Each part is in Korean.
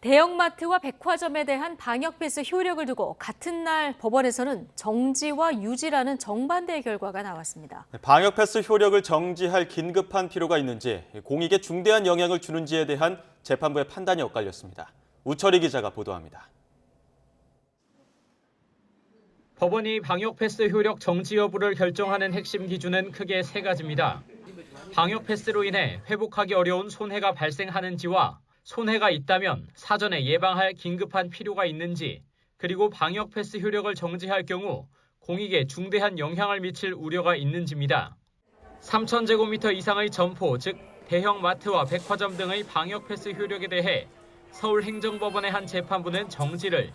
대형마트와 백화점에 대한 방역 패스 효력을 두고 같은 날 법원에서는 정지와 유지라는 정반대의 결과가 나왔습니다. 방역 패스 효력을 정지할 긴급한 필요가 있는지, 공익에 중대한 영향을 주는지에 대한 재판부의 판단이 엇갈렸습니다. 우철희 기자가 보도합니다. 법원이 방역 패스 효력 정지 여부를 결정하는 핵심 기준은 크게 세 가지입니다. 방역 패스로 인해 회복하기 어려운 손해가 발생하는지와 손해가 있다면 사전에 예방할 긴급한 필요가 있는지, 그리고 방역 패스 효력을 정지할 경우 공익에 중대한 영향을 미칠 우려가 있는지입니다. 3,000제곱미터 이상의 점포, 즉 대형 마트와 백화점 등의 방역 패스 효력에 대해 서울행정법원의 한 재판부는 정지를,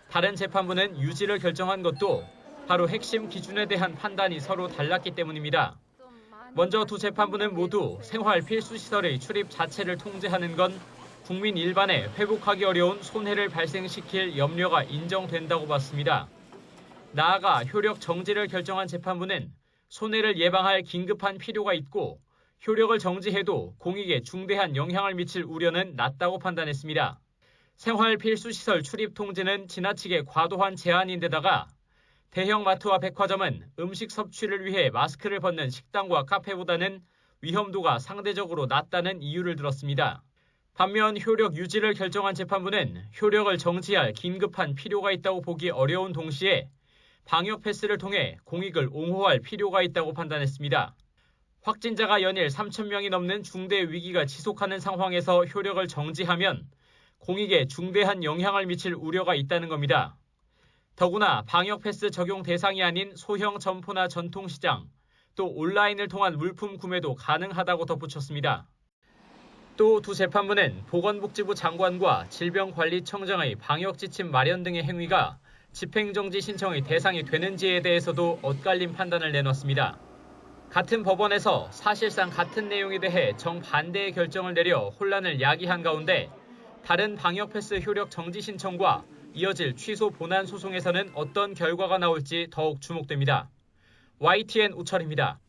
다른 재판부는 유지를 결정한 것도 바로 핵심 기준에 대한 판단이 서로 달랐기 때문입니다. 먼저 두 재판부는 모두 생활 필수시설의 출입 자체를 통제하는 건 국민 일반에 회복하기 어려운 손해를 발생시킬 염려가 인정된다고 봤습니다. 나아가 효력 정지를 결정한 재판부는 손해를 예방할 긴급한 필요가 있고 효력을 정지해도 공익에 중대한 영향을 미칠 우려는 낮다고 판단했습니다. 생활 필수시설 출입 통제는 지나치게 과도한 제한인데다가 대형마트와 백화점은 음식 섭취를 위해 마스크를 벗는 식당과 카페보다는 위험도가 상대적으로 낮다는 이유를 들었습니다. 반면 효력 유지를 결정한 재판부는 효력을 정지할 긴급한 필요가 있다고 보기 어려운 동시에 방역 패스를 통해 공익을 옹호할 필요가 있다고 판단했습니다. 확진자가 연일 3,000명이 넘는 중대 위기가 지속하는 상황에서 효력을 정지하면 공익에 중대한 영향을 미칠 우려가 있다는 겁니다. 더구나 방역 패스 적용 대상이 아닌 소형 점포나 전통시장, 또 온라인을 통한 물품 구매도 가능하다고 덧붙였습니다. 또 두 재판부는 보건복지부 장관과 질병관리청장의 방역지침 마련 등의 행위가 집행정지 신청의 대상이 되는지에 대해서도 엇갈린 판단을 내놨습니다. 같은 법원에서 사실상 같은 내용에 대해 정반대의 결정을 내려 혼란을 야기한 가운데 다른 방역 패스 효력 정지 신청과 이어질 취소 본안 소송에서는 어떤 결과가 나올지 더욱 주목됩니다. YTN 우철입니다.